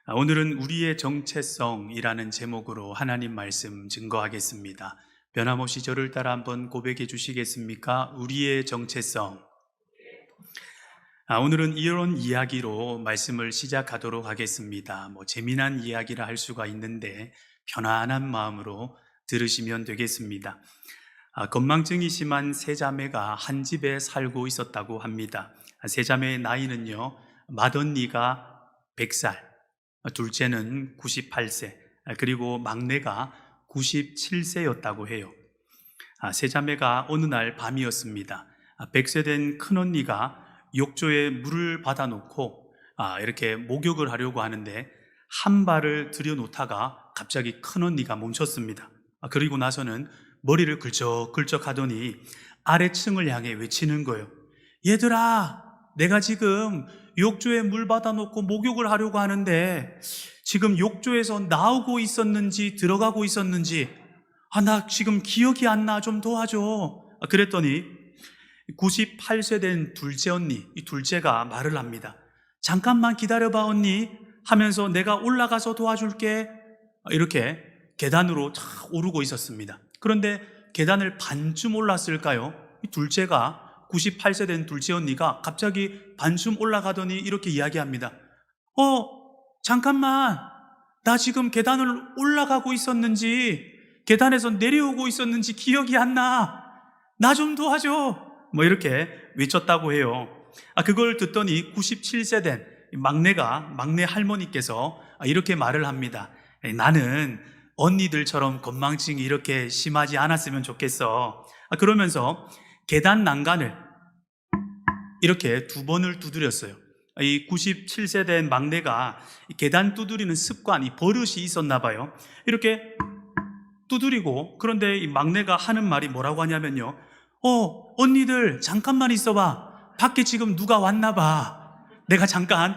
오늘은 우리의 정체성이라는 제목으로 하나님 말씀 증거하겠습니다. 변함없이 저를 따라 한번 고백해 주시겠습니까? 우리의 정체성. 오늘은 이런 이야기로 말씀을 시작하도록 하겠습니다. 재미난 이야기라 할 수가 있는데 편안한 마음으로 들으시면 되겠습니다. 건망증이 심한 세 자매가 한 집에 살고 있었다고 합니다. 세 자매의 나이는요, 맏언니가 100살, 둘째는 98세, 그리고 막내가 97세였다고 해요. 세 자매가 어느 날 밤이었습니다. 100세 된 큰언니가 욕조에 물을 받아놓고 이렇게 목욕을 하려고 하는데 한 발을 들여놓다가 갑자기 큰언니가 멈췄습니다. 그리고 나서는 머리를 긁적긁적 하더니 아래층을 향해 외치는 거예요. 얘들아, 내가 지금 욕조에 물 받아놓고 목욕을 하려고 하는데 지금 욕조에서 나오고 있었는지 들어가고 있었는지 나 지금 기억이 안 나. 좀 도와줘. 그랬더니 98세 된 둘째 언니, 이 둘째가 말을 합니다. 잠깐만 기다려봐 언니 하면서 내가 올라가서 도와줄게. 이렇게 계단으로 탁 오르고 있었습니다. 그런데 계단을 반쯤 올랐을까요? 이 둘째가 98세 된 둘째 언니가 갑자기 반쯤 올라가더니 이렇게 이야기합니다. 잠깐만, 나 지금 계단을 올라가고 있었는지 계단에서 내려오고 있었는지 기억이 안 나. 나 좀 도와줘. 이렇게 외쳤다고 해요. 그걸 듣더니 97세 된 막내 할머니께서 이렇게 말을 합니다. 나는 언니들처럼 건망증이 이렇게 심하지 않았으면 좋겠어. 그러면서 계단 난간을 이렇게 2번을 두드렸어요. 이 97세 된 막내가 계단 두드리는 습관이 버릇이 있었나 봐요. 이렇게 두드리고, 그런데 이 막내가 하는 말이 뭐라고 하냐면요, 언니들 잠깐만 있어봐. 밖에 지금 누가 왔나 봐. 내가 잠깐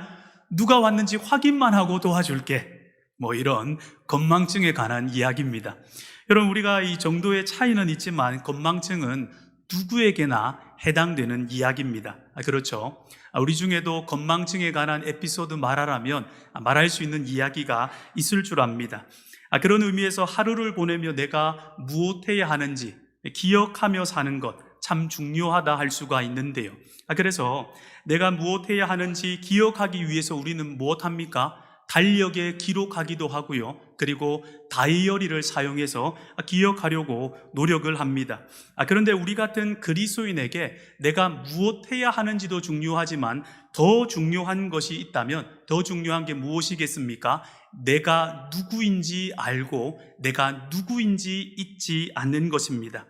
누가 왔는지 확인만 하고 도와줄게. 이런 건망증에 관한 이야기입니다. 여러분, 우리가 이 정도의 차이는 있지만 건망증은 누구에게나 해당되는 이야기입니다. 그렇죠? 우리 중에도 건망증에 관한 에피소드 말하라면 말할 수 있는 이야기가 있을 줄 압니다. 그런 의미에서 하루를 보내며 내가 무엇해야 하는지 기억하며 사는 것 참 중요하다 할 수가 있는데요. 그래서 내가 무엇해야 하는지 기억하기 위해서 우리는 무엇합니까? 달력에 기록하기도 하고요. 그리고 다이어리를 사용해서 기억하려고 노력을 합니다. 그런데 우리 같은 그리스도인에게 내가 무엇해야 하는지도 중요하지만 더 중요한 것이 있다면 더 중요한 게 무엇이겠습니까? 내가 누구인지 알고 내가 누구인지 잊지 않는 것입니다.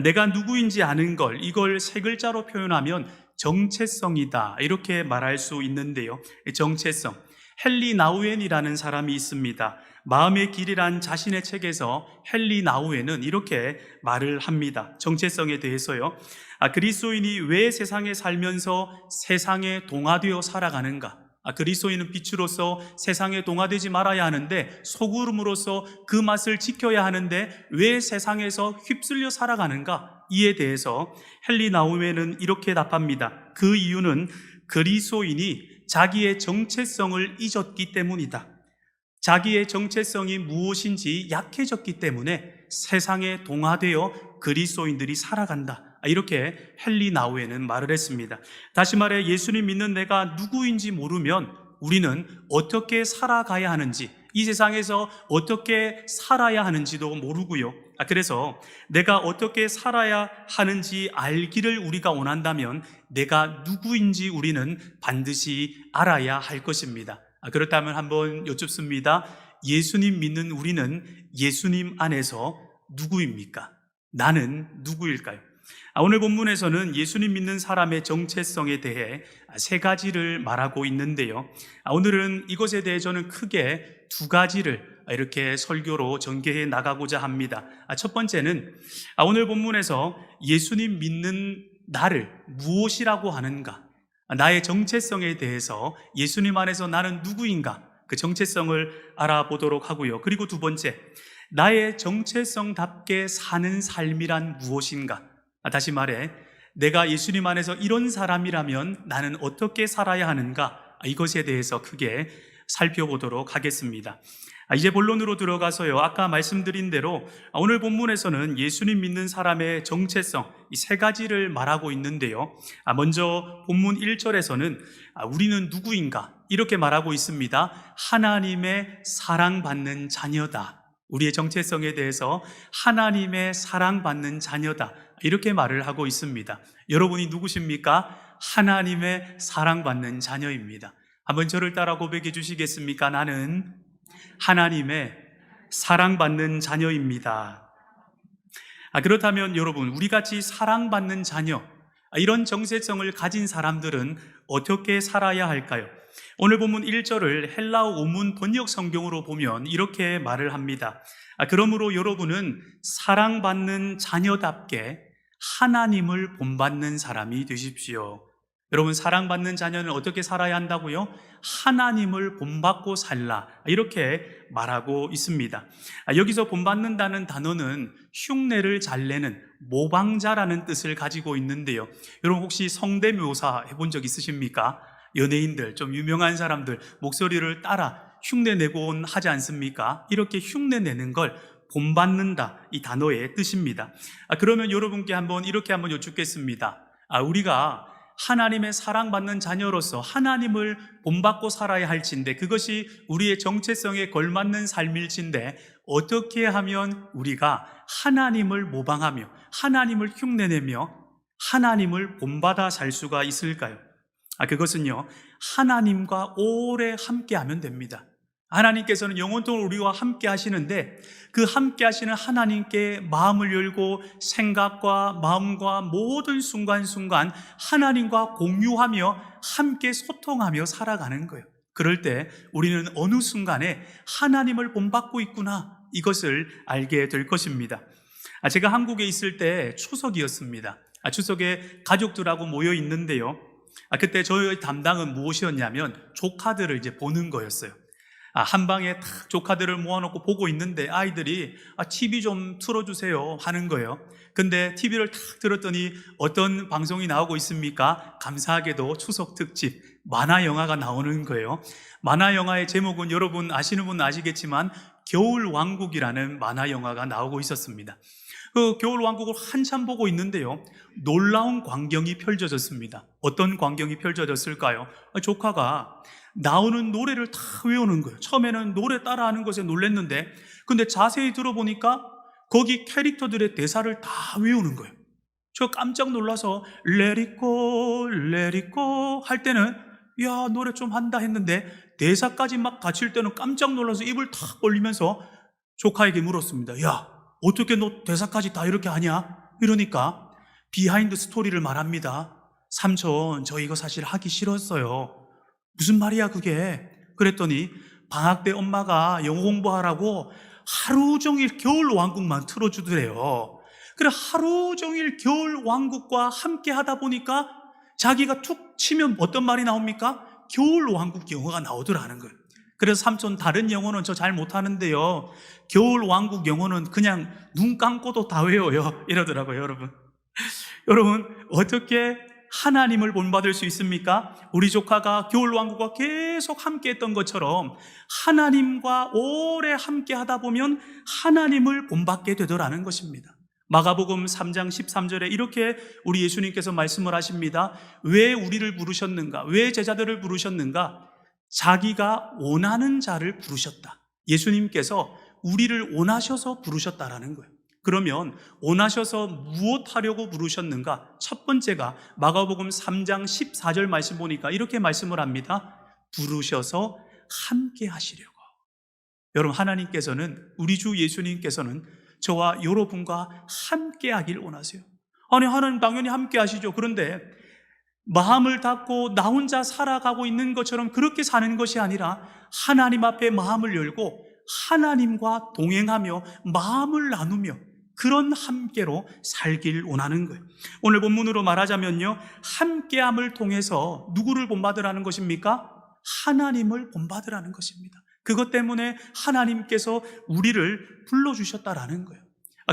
내가 누구인지 아는 걸, 이걸 세 글자로 표현하면 정체성이다, 이렇게 말할 수 있는데요. 정체성. 헨리 나우엔이라는 사람이 있습니다. 마음의 길이란 자신의 책에서 헨리 나우엔은 이렇게 말을 합니다. 정체성에 대해서요. 그리스도인이 왜 세상에 살면서 세상에 동화되어 살아가는가? 그리스도인은 빛으로서 세상에 동화되지 말아야 하는데 소구름으로서 그 맛을 지켜야 하는데 왜 세상에서 휩쓸려 살아가는가? 이에 대해서 헨리 나우엔은 이렇게 답합니다. 그 이유는 그리스도인이 자기의 정체성을 잊었기 때문이다. 자기의 정체성이 무엇인지 약해졌기 때문에 세상에 동화되어 그리스도인들이 살아간다. 이렇게 헨리 나우엔은 말을 했습니다. 다시 말해 예수님 믿는 내가 누구인지 모르면 우리는 어떻게 살아가야 하는지, 이 세상에서 어떻게 살아야 하는지도 모르고요. 그래서 내가 어떻게 살아야 하는지 알기를 우리가 원한다면 내가 누구인지 우리는 반드시 알아야 할 것입니다. 그렇다면 한번 여쭙습니다. 예수님 믿는 우리는 예수님 안에서 누구입니까? 나는 누구일까요? 오늘 본문에서는 예수님 믿는 사람의 정체성에 대해 세 가지를 말하고 있는데요. 오늘은 이것에 대해 저는 크게 두 가지를 이렇게 설교로 전개해 나가고자 합니다. 첫 번째는 오늘 본문에서 예수님 믿는 나를 무엇이라고 하는가? 나의 정체성에 대해서 예수님 안에서 나는 누구인가? 그 정체성을 알아보도록 하고요. 그리고 두 번째, 나의 정체성답게 사는 삶이란 무엇인가? 다시 말해, 내가 예수님 안에서 이런 사람이라면 나는 어떻게 살아야 하는가? 이것에 대해서 크게 살펴보도록 하겠습니다. 이제 본론으로 들어가서요, 아까 말씀드린 대로 오늘 본문에서는 예수님 믿는 사람의 정체성, 이 세 가지를 말하고 있는데요. 먼저 본문 1절에서는 우리는 누구인가 이렇게 말하고 있습니다. 하나님의 사랑받는 자녀다. 우리의 정체성에 대해서 하나님의 사랑받는 자녀다, 이렇게 말을 하고 있습니다. 여러분이 누구십니까? 하나님의 사랑받는 자녀입니다. 한번 저를 따라 고백해 주시겠습니까? 나는 하나님의 사랑받는 자녀입니다. 그렇다면 여러분, 우리같이 사랑받는 자녀, 이런 정체성을 가진 사람들은 어떻게 살아야 할까요? 오늘 본문 1절을 헬라어 원문 번역 성경으로 보면 이렇게 말을 합니다. 그러므로 여러분은 사랑받는 자녀답게 하나님을 본받는 사람이 되십시오. 여러분, 사랑받는 자녀는 어떻게 살아야 한다고요? 하나님을 본받고 살라, 이렇게 말하고 있습니다. 여기서 본받는다는 단어는 흉내를 잘 내는 모방자라는 뜻을 가지고 있는데요. 여러분, 혹시 성대묘사 해본 적 있으십니까? 연예인들, 좀 유명한 사람들 목소리를 따라 흉내내곤 하지 않습니까? 이렇게 흉내내는 걸 본받는다, 이 단어의 뜻입니다. 그러면 여러분께 이렇게 한번 여쭙겠습니다. 우리가 하나님의 사랑받는 자녀로서 하나님을 본받고 살아야 할진데, 그것이 우리의 정체성에 걸맞는 삶일진데, 어떻게 하면 우리가 하나님을 모방하며 하나님을 흉내내며 하나님을 본받아 살 수가 있을까요? 그것은요, 하나님과 오래 함께하면 됩니다. 하나님께서는 영원토록 우리와 함께 하시는데, 그 함께 하시는 하나님께 마음을 열고 생각과 마음과 모든 순간순간 하나님과 공유하며 함께 소통하며 살아가는 거예요. 그럴 때 우리는 어느 순간에 하나님을 본받고 있구나, 이것을 알게 될 것입니다. 제가 한국에 있을 때 추석이었습니다. 추석에 가족들하고 모여 있는데요, 그때 저의 담당은 무엇이었냐면 조카들을 이제 보는 거였어요. 한 방에 탁 조카들을 모아놓고 보고 있는데 아이들이 TV 좀 틀어주세요 하는 거예요. 근데 TV를 탁 들었더니 어떤 방송이 나오고 있습니까? 감사하게도 추석 특집 만화 영화가 나오는 거예요. 만화 영화의 제목은 여러분 아시는 분은 아시겠지만 겨울왕국이라는 만화 영화가 나오고 있었습니다. 그 겨울왕국을 한참 보고 있는데요, 놀라운 광경이 펼쳐졌습니다. 어떤 광경이 펼쳐졌을까요? 조카가 나오는 노래를 다 외우는 거예요. 처음에는 노래 따라하는 것에 놀랐는데, 근데 자세히 들어보니까 거기 캐릭터들의 대사를 다 외우는 거예요. 저 깜짝 놀라서 Let it go, let it go 할 때는 야, 노래 좀 한다 했는데 대사까지 막 갖출 때는 깜짝 놀라서 입을 탁 벌리면서 조카에게 물었습니다. 야, 어떻게 너 대사까지 다 이렇게 하냐? 이러니까 비하인드 스토리를 말합니다. 삼촌, 저 이거 사실 하기 싫었어요. 무슨 말이야 그게? 그랬더니 방학 때 엄마가 영어 공부하라고 하루 종일 겨울왕국만 틀어주더래요. 그래, 하루 종일 겨울왕국과 함께 하다 보니까 자기가 툭 치면 어떤 말이 나옵니까? 겨울왕국 영어가 나오더라는 거예요. 그래서 삼촌, 다른 영어는 저 잘 못하는데요, 겨울왕국 영어는 그냥 눈 감고도 다 외워요, 이러더라고요. 여러분, 어떻게 하나님을 본받을 수 있습니까? 우리 조카가 겨울왕국과 계속 함께 했던 것처럼 하나님과 오래 함께 하다 보면 하나님을 본받게 되더라는 것입니다. 마가복음 3장 13절에 이렇게 우리 예수님께서 말씀을 하십니다. 왜 우리를 부르셨는가? 왜 제자들을 부르셨는가? 자기가 원하는 자를 부르셨다. 예수님께서 우리를 원하셔서 부르셨다라는 거예요. 그러면 원하셔서 무엇하려고 부르셨는가? 첫 번째가 마가복음 3장 14절 말씀 보니까 이렇게 말씀을 합니다. 부르셔서 함께 하시려고. 여러분, 하나님께서는, 우리 주 예수님께서는 저와 여러분과 함께 하길 원하세요. 아니, 하나님 당연히 함께 하시죠. 그런데 마음을 닫고 나 혼자 살아가고 있는 것처럼 그렇게 사는 것이 아니라 하나님 앞에 마음을 열고 하나님과 동행하며 마음을 나누며 그런 함께로 살길 원하는 거예요. 오늘 본문으로 말하자면요, 함께함을 통해서 누구를 본받으라는 것입니까? 하나님을 본받으라는 것입니다. 그것 때문에 하나님께서 우리를 불러주셨다라는 거예요.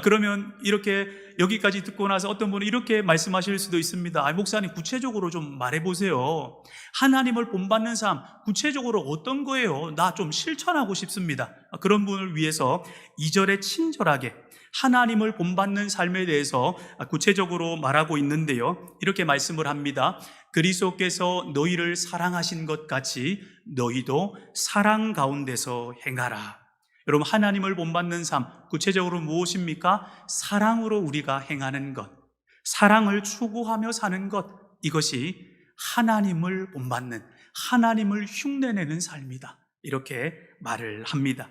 그러면 이렇게 여기까지 듣고 나서 어떤 분은 이렇게 말씀하실 수도 있습니다. 목사님 구체적으로 좀 말해보세요. 하나님을 본받는 삶 구체적으로 어떤 거예요? 나 좀 실천하고 싶습니다. 그런 분을 위해서 2절에 친절하게 하나님을 본받는 삶에 대해서 구체적으로 말하고 있는데요, 이렇게 말씀을 합니다. 그리스도께서 너희를 사랑하신 것 같이 너희도 사랑 가운데서 행하라. 여러분, 하나님을 본받는 삶 구체적으로 무엇입니까? 사랑으로 우리가 행하는 것, 사랑을 추구하며 사는 것, 이것이 하나님을 본받는, 하나님을 흉내내는 삶이다, 이렇게 말을 합니다.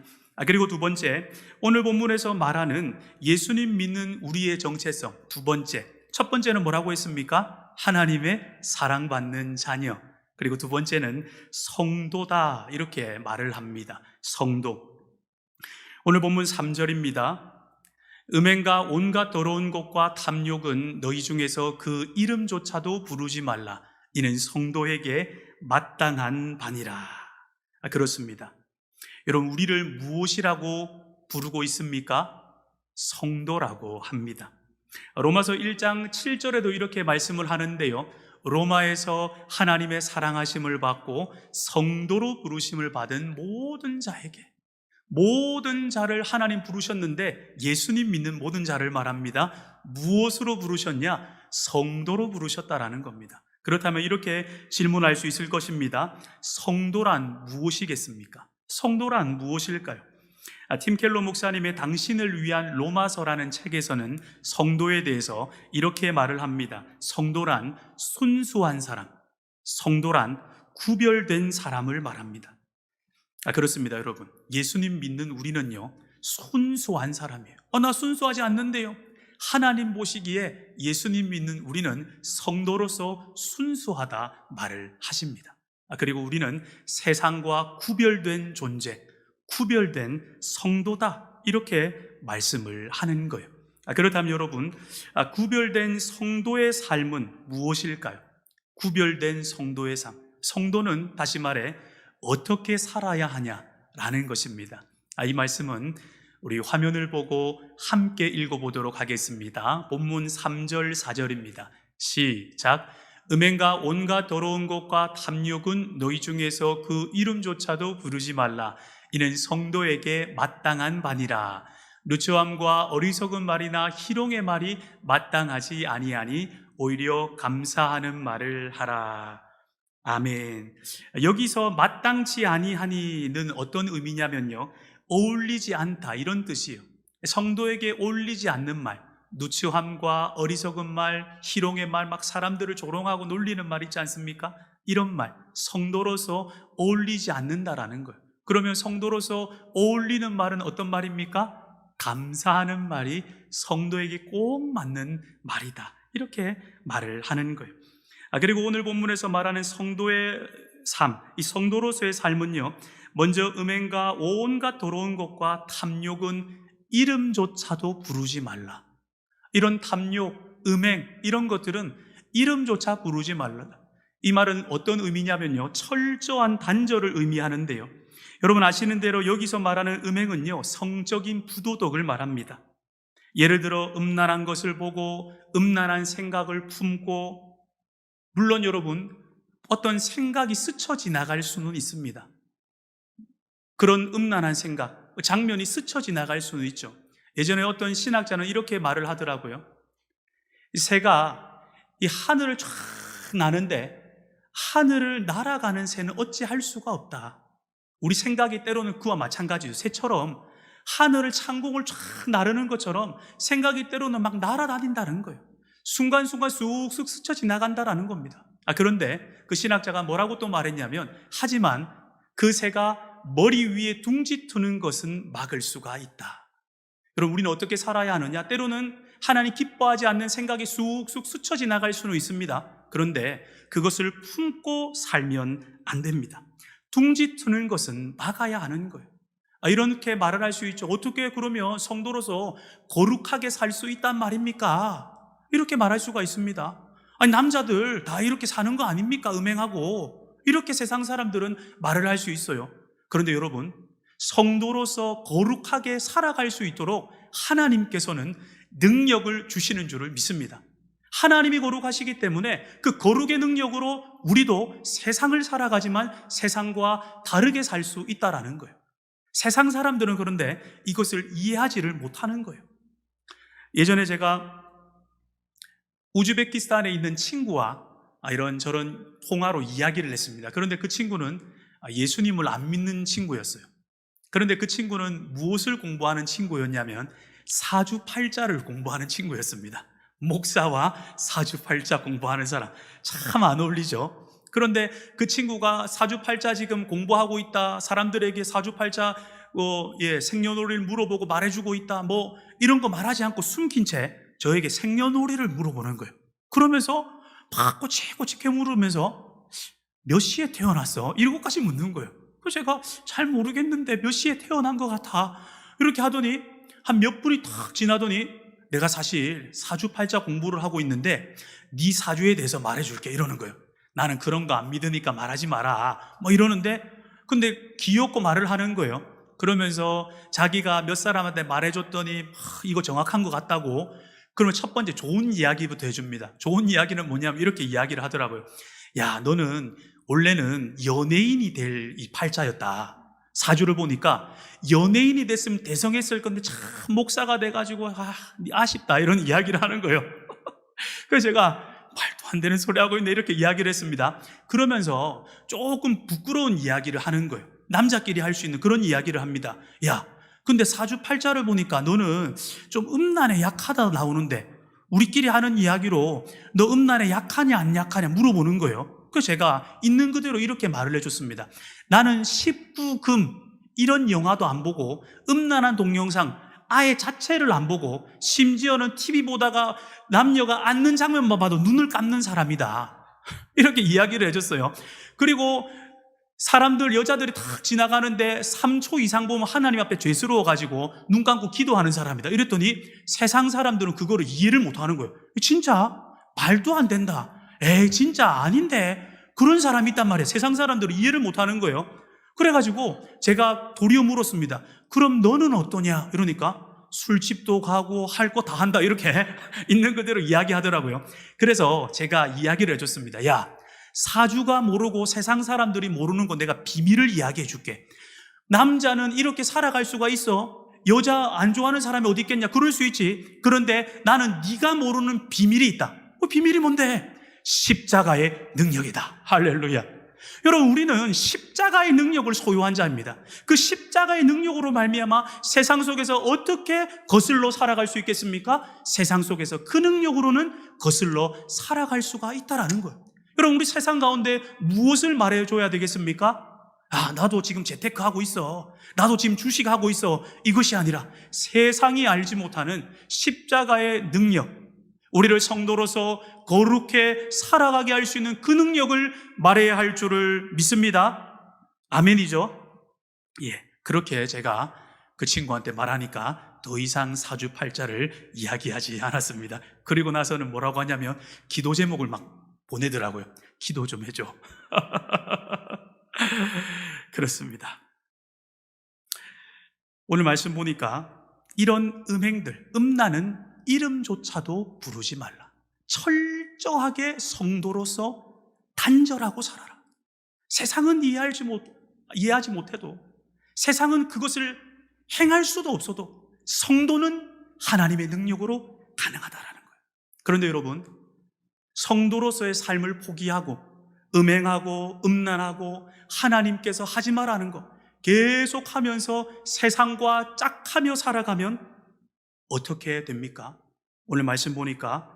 그리고 두 번째, 오늘 본문에서 말하는 예수님 믿는 우리의 정체성, 두 번째, 첫 번째는 뭐라고 했습니까? 하나님의 사랑받는 자녀. 그리고 두 번째는 성도다, 이렇게 말을 합니다. 성도. 오늘 본문 3절입니다. 음행과 온갖 더러운 것과 탐욕은 너희 중에서 그 이름조차도 부르지 말라. 이는 성도에게 마땅한 바니라. 그렇습니다. 여러분, 우리를 무엇이라고 부르고 있습니까? 성도라고 합니다. 로마서 1장 7절에도 이렇게 말씀을 하는데요, 로마에서 하나님의 사랑하심을 받고 성도로 부르심을 받은 모든 자에게, 모든 자를 하나님 부르셨는데 예수님 믿는 모든 자를 말합니다. 무엇으로 부르셨냐? 성도로 부르셨다라는 겁니다. 그렇다면 이렇게 질문할 수 있을 것입니다. 성도란 무엇이겠습니까? 성도란 무엇일까요? 팀 켈러 목사님의 당신을 위한 로마서라는 책에서는 성도에 대해서 이렇게 말을 합니다. 성도란 순수한 사람, 성도란 구별된 사람을 말합니다. 그렇습니다, 여러분. 예수님 믿는 우리는요, 순수한 사람이에요. 나 순수하지 않는데요. 하나님 보시기에 예수님 믿는 우리는 성도로서 순수하다 말을 하십니다. 그리고 우리는 세상과 구별된 존재, 구별된 성도다, 이렇게 말씀을 하는 거예요. 그렇다면 여러분, 구별된 성도의 삶은 무엇일까요? 구별된 성도의 삶, 성도는 다시 말해 어떻게 살아야 하냐라는 것입니다. 이 말씀은 우리 화면을 보고 함께 읽어보도록 하겠습니다. 본문 3절 4절입니다. 시작. 음행과 온갖 더러운 것과 탐욕은 너희 중에서 그 이름조차도 부르지 말라. 이는 성도에게 마땅한 바니라. 누추함과 어리석은 말이나 희롱의 말이 마땅하지 아니하니 오히려 감사하는 말을 하라. 아멘. 여기서 마땅치 아니하니는 어떤 의미냐면요, 어울리지 않다, 이런 뜻이에요. 성도에게 어울리지 않는 말, 누추함과 어리석은 말, 희롱의 말, 막 사람들을 조롱하고 놀리는 말 있지 않습니까? 이런 말, 성도로서 어울리지 않는다라는 거예요. 그러면 성도로서 어울리는 말은 어떤 말입니까? 감사하는 말이 성도에게 꼭 맞는 말이다, 이렇게 말을 하는 거예요. 그리고 오늘 본문에서 말하는 성도의 삶, 이 성도로서의 삶은요, 먼저 음행과 온갖 더러운 것과 탐욕은 이름조차도 부르지 말라. 이런 탐욕, 음행, 이런 것들은 이름조차 부르지 말라. 이 말은 어떤 의미냐면요, 철저한 단절을 의미하는데요, 여러분 아시는 대로 여기서 말하는 음행은요, 성적인 부도덕을 말합니다. 예를 들어 음란한 것을 보고 음란한 생각을 품고, 물론 여러분, 어떤 생각이 스쳐 지나갈 수는 있습니다. 그런 음란한 생각, 장면이 스쳐 지나갈 수는 있죠. 예전에 어떤 신학자는 이렇게 말을 하더라고요. 새가 이 하늘을 쫙 나는데 하늘을 날아가는 새는 어찌할 수가 없다. 우리 생각이 때로는 그와 마찬가지죠. 새처럼 하늘을 창공을 쫙 나르는 것처럼 생각이 때로는 막 날아다닌다는 거예요. 순간순간 쑥쑥 스쳐 지나간다라는 겁니다. 그런데 그 신학자가 뭐라고 또 말했냐면, 하지만 그 새가 머리 위에 둥지 트는 것은 막을 수가 있다. 여러분, 우리는 어떻게 살아야 하느냐? 때로는 하나님 기뻐하지 않는 생각이 쑥쑥 스쳐 지나갈 수는 있습니다. 그런데 그것을 품고 살면 안 됩니다. 둥지 트는 것은 막아야 하는 거예요. 이렇게 말을 할 수 있죠. 어떻게 그러면 성도로서 거룩하게 살 수 있단 말입니까? 이렇게 말할 수가 있습니다. 남자들 다 이렇게 사는 거 아닙니까? 음행하고. 이렇게 세상 사람들은 말을 할 수 있어요. 그런데 여러분, 성도로서 거룩하게 살아갈 수 있도록 하나님께서는 능력을 주시는 줄을 믿습니다. 하나님이 거룩하시기 때문에 그 거룩의 능력으로 우리도 세상을 살아가지만 세상과 다르게 살 수 있다라는 거예요. 세상 사람들은 그런데 이것을 이해하지를 못하는 거예요. 예전에 제가 우즈베키스탄에 있는 친구와 이런저런 통화로 이야기를 했습니다. 그런데 그 친구는 예수님을 안 믿는 친구였어요. 그런데 그 친구는 무엇을 공부하는 친구였냐면 사주팔자를 공부하는 친구였습니다. 목사와 사주팔자 공부하는 사람, 참 안 어울리죠. 그런데 그 친구가 사주팔자 지금 공부하고 있다, 사람들에게 사주팔자 생년월일을 물어보고 말해주고 있다, 뭐 이런 거 말하지 않고 숨긴 채 저에게 생년월일을 물어보는 거예요. 그러면서 막 꼬치꼬치 물으면서 몇 시에 태어났어? 이러고까지 묻는 거예요. 그래서 제가 잘 모르겠는데 몇 시에 태어난 것 같아, 이렇게 하더니 한 몇 분이 탁 지나더니 내가 사실 사주팔자 공부를 하고 있는데 네 사주에 대해서 말해줄게, 이러는 거예요. 나는 그런 거 안 믿으니까 말하지 마라, 뭐 이러는데, 근데 귀엽고 말을 하는 거예요. 그러면서 자기가 몇 사람한테 말해줬더니 이거 정확한 것 같다고. 그러면 첫 번째 좋은 이야기부터 해줍니다. 좋은 이야기는 뭐냐면 이렇게 이야기를 하더라고요. 야, 너는 원래는 연예인이 될 이 팔자였다. 사주를 보니까 연예인이 됐으면 대성했을 건데 참 목사가 돼가지고 아쉽다, 이런 이야기를 하는 거예요. 그래서 제가 말도 안 되는 소리 하고 있네, 이렇게 이야기를 했습니다. 그러면서 조금 부끄러운 이야기를 하는 거예요. 남자끼리 할 수 있는 그런 이야기를 합니다. 야, 근데 사주팔자를 보니까 너는 좀 음란에 약하다 나오는데 우리끼리 하는 이야기로 너 음란에 약하냐 안 약하냐 물어보는 거예요. 그래서 제가 있는 그대로 이렇게 말을 해줬습니다. 나는 19금 이런 영화도 안 보고 음란한 동영상 아예 자체를 안 보고 심지어는 TV 보다가 남녀가 앉는 장면만 봐도 눈을 감는 사람이다, 이렇게 이야기를 해줬어요. 그리고 사람들, 여자들이 탁 지나가는데 3초 이상 보면 하나님 앞에 죄스러워가지고 눈 감고 기도하는 사람이다, 이랬더니 세상 사람들은 그거를 이해를 못하는 거예요. 진짜? 말도 안 된다. 에이, 진짜 아닌데. 그런 사람이 있단 말이에요. 세상 사람들은 이해를 못하는 거예요. 그래가지고 제가 도리어 물었습니다. 그럼 너는 어떠냐? 이러니까 술집도 가고 할 거 다 한다, 이렇게 있는 그대로 이야기하더라고요. 그래서 제가 이야기를 해줬습니다. 야, 사주가 모르고 세상 사람들이 모르는 거 내가 비밀을 이야기해 줄게. 남자는 이렇게 살아갈 수가 있어. 여자 안 좋아하는 사람이 어디 있겠냐? 그럴 수 있지. 그런데 나는 네가 모르는 비밀이 있다. 비밀이 뭔데? 십자가의 능력이다. 할렐루야. 여러분, 우리는 십자가의 능력을 소유한 자입니다. 그 십자가의 능력으로 말미암아 세상 속에서 어떻게 거슬러 살아갈 수 있겠습니까? 세상 속에서 그 능력으로는 거슬러 살아갈 수가 있다라는 거예요. 여러분, 우리 세상 가운데 무엇을 말해줘야 되겠습니까? 나도 지금 재테크하고 있어, 나도 지금 주식하고 있어, 이것이 아니라 세상이 알지 못하는 십자가의 능력, 우리를 성도로서 거룩해 살아가게 할 수 있는 그 능력을 말해야 할 줄을 믿습니다. 아멘이죠? 예, 그렇게 제가 그 친구한테 말하니까 더 이상 사주팔자를 이야기하지 않았습니다. 그리고 나서는 뭐라고 하냐면 기도 제목을 막 보내더라고요. 기도 좀 해줘. 그렇습니다. 오늘 말씀 보니까 이런 음행들, 음란은 이름조차도 부르지 말라. 철저하게 성도로서 단절하고 살아라. 세상은 이해하지 못해도, 세상은 그것을 행할 수도 없어도 성도는 하나님의 능력으로 가능하다라는 거예요. 그런데 여러분, 성도로서의 삶을 포기하고 음행하고 음란하고 하나님께서 하지 말라는 거 계속하면서 세상과 짝하며 살아가면 어떻게 됩니까? 오늘 말씀 보니까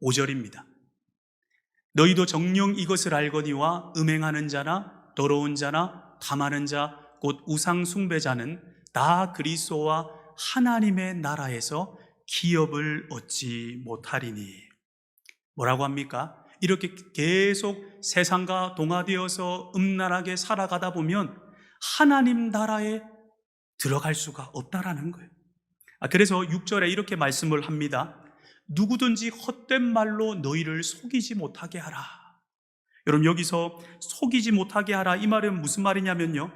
5절입니다. 너희도 정녕 이것을 알거니와 음행하는 자나 더러운 자나 탐하는 자 곧 우상 숭배자는 다 그리스도와 하나님의 나라에서 기업을 얻지 못하리니. 뭐라고 합니까? 이렇게 계속 세상과 동화되어서 음란하게 살아가다 보면 하나님 나라에 들어갈 수가 없다라는 거예요. 그래서 6절에 이렇게 말씀을 합니다. 누구든지 헛된 말로 너희를 속이지 못하게 하라. 여러분, 여기서 속이지 못하게 하라, 이 말은 무슨 말이냐면요,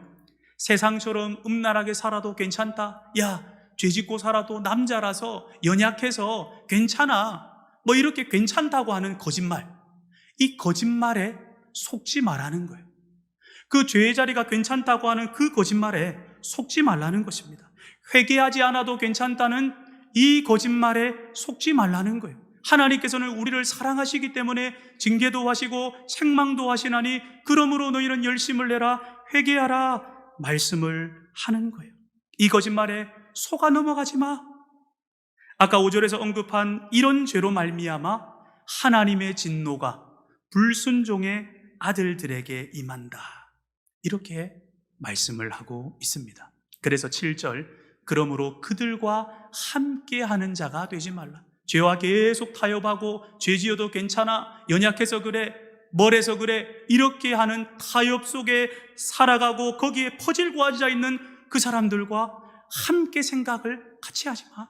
세상처럼 음란하게 살아도 괜찮다, 야 죄짓고 살아도 남자라서 연약해서 괜찮아, 뭐 이렇게 괜찮다고 하는 거짓말, 이 거짓말에 속지 말라는 거예요. 그 죄의 자리가 괜찮다고 하는 그 거짓말에 속지 말라는 것입니다. 회개하지 않아도 괜찮다는 이 거짓말에 속지 말라는 거예요. 하나님께서는 우리를 사랑하시기 때문에 징계도 하시고 책망도 하시나니 그러므로 너희는 열심을 내라, 회개하라 말씀을 하는 거예요. 이 거짓말에 속아 넘어가지 마. 아까 5절에서 언급한 이런 죄로 말미암아 하나님의 진노가 불순종의 아들들에게 임한다, 이렇게 말씀을 하고 있습니다. 그래서 7절, 그러므로 그들과 함께하는 자가 되지 말라. 죄와 계속 타협하고 죄지어도 괜찮아, 연약해서 그래, 멀해서 그래, 이렇게 하는 타협 속에 살아가고 거기에 퍼질고 앉아 있는 그 사람들과 함께 생각을 같이 하지 마.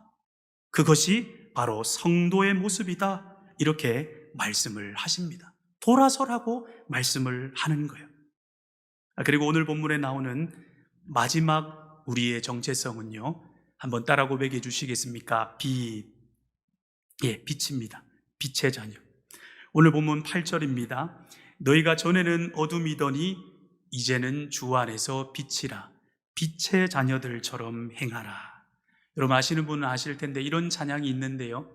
그것이 바로 성도의 모습이다, 이렇게 말씀을 하십니다. 돌아서라고 말씀을 하는 거예요. 그리고 오늘 본문에 나오는 마지막 우리의 정체성은요, 한번 따라 고백해 주시겠습니까? 빛입니다. 빛의 자녀. 오늘 본문 8절입니다. 너희가 전에는 어둠이더니 이제는 주 안에서 빛이라. 빛의 자녀들처럼 행하라. 여러분 아시는 분은 아실 텐데 이런 찬양이 있는데요.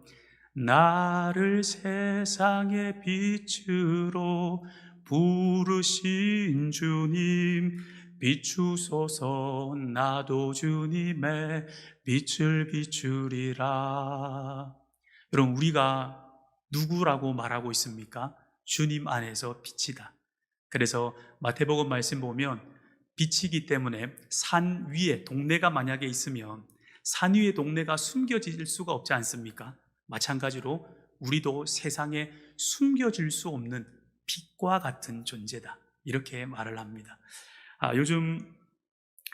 나를 세상의 빛으로 부르신 주님, 비추소서. 나도 주님의 빛을 비추리라. 여러분, 우리가 누구라고 말하고 있습니까? 주님 안에서 빛이다. 그래서 마태복음 말씀 보면 빛이기 때문에 산 위에 동네가 만약에 있으면 산 위에 동네가 숨겨질 수가 없지 않습니까? 마찬가지로 우리도 세상에 숨겨질 수 없는 빛과 같은 존재다, 이렇게 말을 합니다. 요즘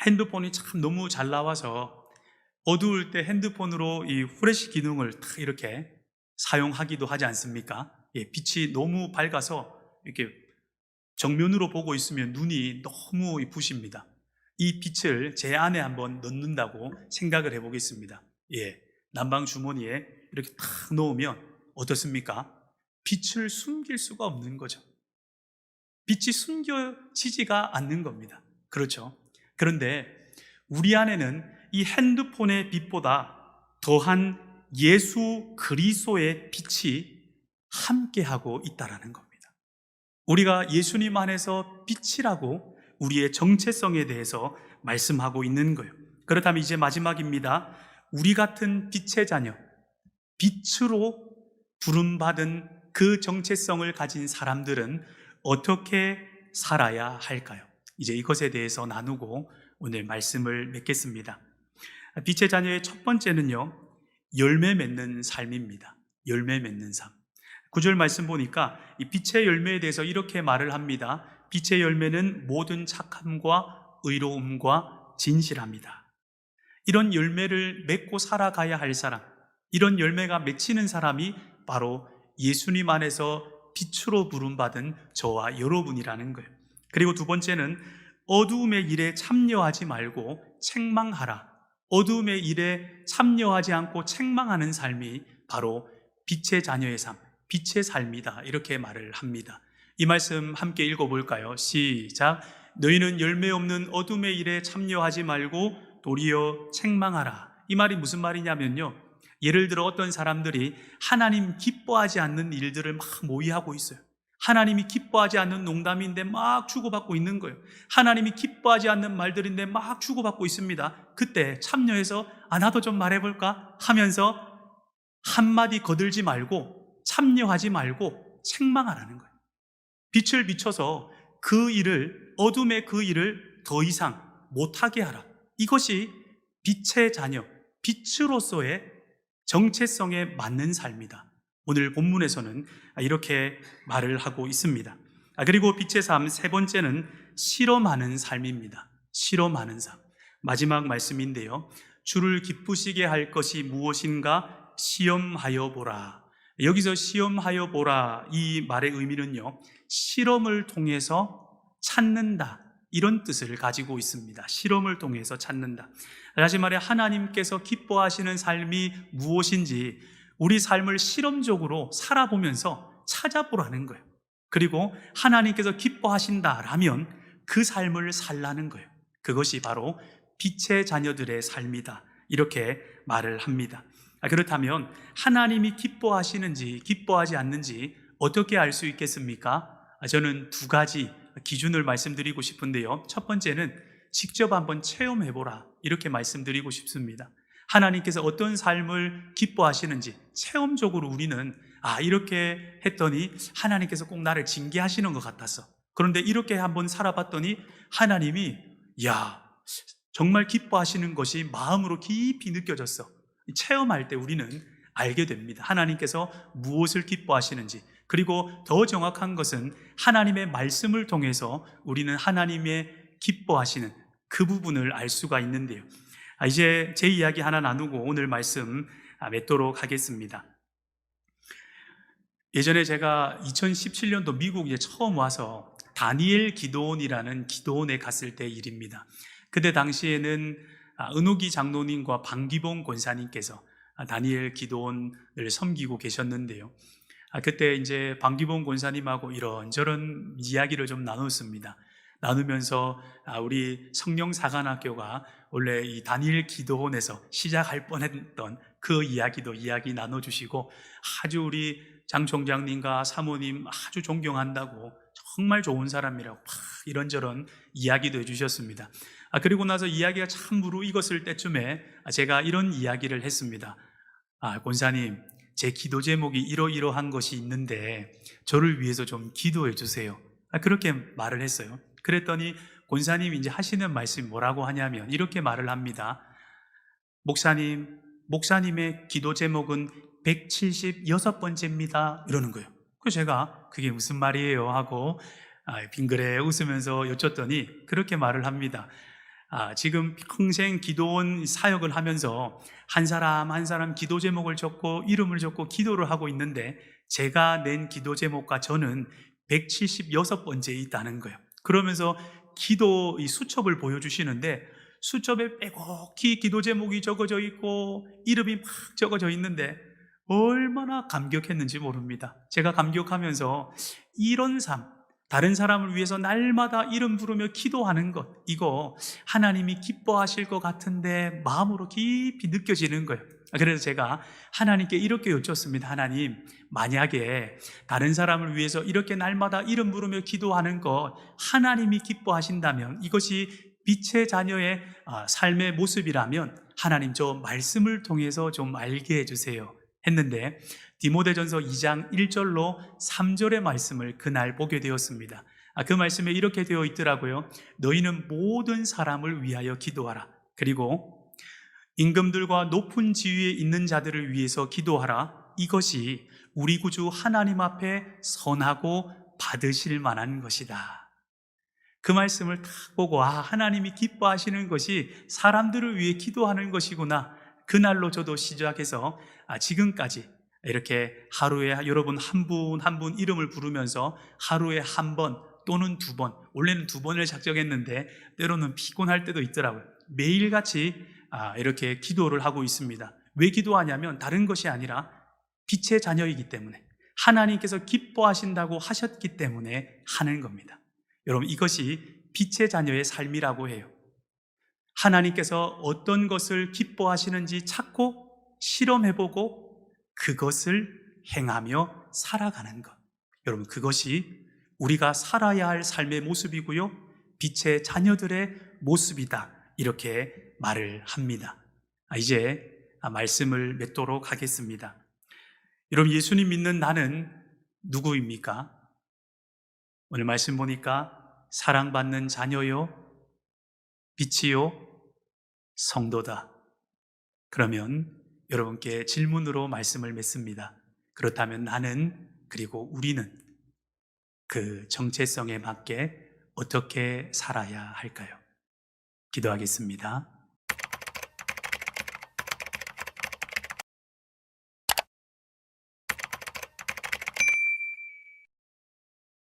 핸드폰이 참 너무 잘 나와서 어두울 때 핸드폰으로 이 후레쉬 기능을 딱 이렇게 사용하기도 하지 않습니까? 빛이 너무 밝아서 이렇게 정면으로 보고 있으면 눈이 너무 부십니다. 이 빛을 제 안에 한번 넣는다고 생각을 해보겠습니다. 난방 주머니에 이렇게 탁 넣으면 어떻습니까? 빛을 숨길 수가 없는 거죠. 빛이 숨겨지지가 않는 겁니다. 그렇죠? 그런데 우리 안에는 이 핸드폰의 빛보다 더한 예수 그리스도의 빛이 함께하고 있다는 겁니다. 우리가 예수님 안에서 빛이라고 우리의 정체성에 대해서 말씀하고 있는 거예요. 그렇다면 이제 마지막입니다. 우리 같은 빛의 자녀, 빛으로 부름받은 그 정체성을 가진 사람들은 어떻게 살아야 할까요? 이제 이것에 대해서 나누고 오늘 말씀을 맺겠습니다. 빛의 자녀의 첫 번째는요, 열매 맺는 삶입니다. 열매 맺는 삶. 9절 말씀 보니까 이 빛의 열매에 대해서 이렇게 말을 합니다. 빛의 열매는 모든 착함과 의로움과 진실합니다. 이런 열매를 맺고 살아가야 할 사람, 이런 열매가 맺히는 사람이 바로 예수님 안에서 빛으로 부름받은 저와 여러분이라는 거예요. 그리고 두 번째는 어두움의 일에 참여하지 말고 책망하라. 어두움의 일에 참여하지 않고 책망하는 삶이 바로 빛의 자녀의 삶, 빛의 삶이다, 이렇게 말을 합니다. 이 말씀 함께 읽어볼까요? 시작. 너희는 열매 없는 어둠의 일에 참여하지 말고 도리어 책망하라. 이 말이 무슨 말이냐면요, 예를 들어 어떤 사람들이 하나님 기뻐하지 않는 일들을 막 모의하고 있어요. 하나님이 기뻐하지 않는 농담인데 막 주고받고 있는 거예요. 하나님이 기뻐하지 않는 말들인데 막 주고받고 있습니다. 그때 참여해서 나도 좀 말해볼까 하면서 한마디 거들지 말고 참여하지 말고 책망하라는 거예요. 빛을 비춰서 그 일을, 어둠의 그 일을 더 이상 못하게 하라. 이것이 빛의 자녀, 빛으로서의 정체성에 맞는 삶이다. 오늘 본문에서는 이렇게 말을 하고 있습니다. 그리고 빛의 삶 세 번째는 실험하는 삶입니다. 실험하는 삶. 마지막 말씀인데요, 주를 기쁘시게 할 것이 무엇인가 시험하여 보라. 여기서 시험하여 보라, 이 말의 의미는요, 실험을 통해서 찾는다, 이런 뜻을 가지고 있습니다. 실험을 통해서 찾는다. 다시 말해 하나님께서 기뻐하시는 삶이 무엇인지 우리 삶을 실험적으로 살아보면서 찾아보라는 거예요. 그리고 하나님께서 기뻐하신다라면 그 삶을 살라는 거예요. 그것이 바로 빛의 자녀들의 삶이다. 이렇게 말을 합니다. 그렇다면 하나님이 기뻐하시는지 기뻐하지 않는지 어떻게 알 수 있겠습니까? 저는 두 가지 기준을 말씀드리고 싶은데요. 첫 번째는 직접 한번 체험해보라, 이렇게 말씀드리고 싶습니다. 하나님께서 어떤 삶을 기뻐하시는지 체험적으로 우리는 이렇게 했더니 하나님께서 꼭 나를 징계하시는 것 같았어. 그런데 이렇게 한번 살아봤더니 하나님이 정말 기뻐하시는 것이 마음으로 깊이 느껴졌어. 체험할 때 우리는 알게 됩니다. 하나님께서 무엇을 기뻐하시는지. 그리고 더 정확한 것은 하나님의 말씀을 통해서 우리는 하나님의 기뻐하시는 그 부분을 알 수가 있는데요. 이제 제 이야기 하나 나누고 오늘 말씀 맺도록 하겠습니다. 예전에 제가 2017년도 미국에 처음 와서 다니엘 기도원이라는 기도원에 갔을 때 일입니다. 그때 당시에는 은옥이 장로님과 방기봉 권사님께서 다니엘 기도원을 섬기고 계셨는데요. 그때 이제 방기봉 권사님하고 이런저런 이야기를 좀 나눴습니다. 나누면서 우리 성령사관학교가 원래 이 다니엘 기도원에서 시작할 뻔했던 그 이야기도 이야기 나눠주시고, 아주 우리 장 총장님과 사모님 아주 존경한다고, 정말 좋은 사람이라고 막 이런저런 이야기도 해주셨습니다. 그리고 나서 이야기가 참 무르익었을 때쯤에 제가 이런 이야기를 했습니다. 권사님, 제 기도 제목이 이러이러한 것이 있는데 저를 위해서 좀 기도해 주세요. 그렇게 말을 했어요. 그랬더니 권사님이 이제 하시는 말씀이 뭐라고 하냐면 이렇게 말을 합니다. 목사님의 기도 제목은 176번째입니다. 이러는 거예요. 그래서 제가 그게 무슨 말이에요 하고 빙그레 웃으면서 여쭸더니 그렇게 말을 합니다. 지금 평생 기도원 사역을 하면서 한 사람 한 사람 기도 제목을 적고 이름을 적고 기도를 하고 있는데 제가 낸 기도 제목과 저는 176번째에 있다는 거예요. 그러면서 기도 이 수첩을 보여주시는데 수첩에 빼곡히 기도 제목이 적어져 있고 이름이 막 적어져 있는데 얼마나 감격했는지 모릅니다. 제가 감격하면서 이런 삶, 다른 사람을 위해서 날마다 이름 부르며 기도하는 것, 이거 하나님이 기뻐하실 것 같은데 마음으로 깊이 느껴지는 거예요. 그래서 제가 하나님께 이렇게 여쭙습니다. 하나님, 만약에 다른 사람을 위해서 이렇게 날마다 이름 부르며 기도하는 것 하나님이 기뻐하신다면, 이것이 빛의 자녀의 삶의 모습이라면 하나님 저 말씀을 통해서 좀 알게 해주세요 했는데, 디모데전서 2장 1절로 3절의 말씀을 그날 보게 되었습니다. 그 말씀에 이렇게 되어 있더라고요. 너희는 모든 사람을 위하여 기도하라. 그리고 임금들과 높은 지위에 있는 자들을 위해서 기도하라. 이것이 우리 구주 하나님 앞에 선하고 받으실 만한 것이다. 그 말씀을 딱 보고 하나님이 기뻐하시는 것이 사람들을 위해 기도하는 것이구나. 그날로 저도 시작해서 지금까지 이렇게 하루에 여러분 한 분 한 분 이름을 부르면서 하루에 한 번 또는 두 번, 원래는 두 번을 작정했는데 때로는 피곤할 때도 있더라고요. 매일같이 이렇게 기도를 하고 있습니다. 왜 기도하냐면 다른 것이 아니라 빛의 자녀이기 때문에, 하나님께서 기뻐하신다고 하셨기 때문에 하는 겁니다. 여러분, 이것이 빛의 자녀의 삶이라고 해요. 하나님께서 어떤 것을 기뻐하시는지 찾고 실험해보고 그것을 행하며 살아가는 것, 여러분, 그것이 우리가 살아야 할 삶의 모습이고요, 빛의 자녀들의 모습이다, 이렇게 말을 합니다. 이제 말씀을 맺도록 하겠습니다. 여러분, 예수님 믿는 나는 누구입니까? 오늘 말씀 보니까 사랑받는 자녀요, 빛이요, 성도다. 그러면 여러분께 질문으로 말씀을 맺습니다. 그렇다면 나는, 그리고 우리는 그 정체성에 맞게 어떻게 살아야 할까요? 기도하겠습니다.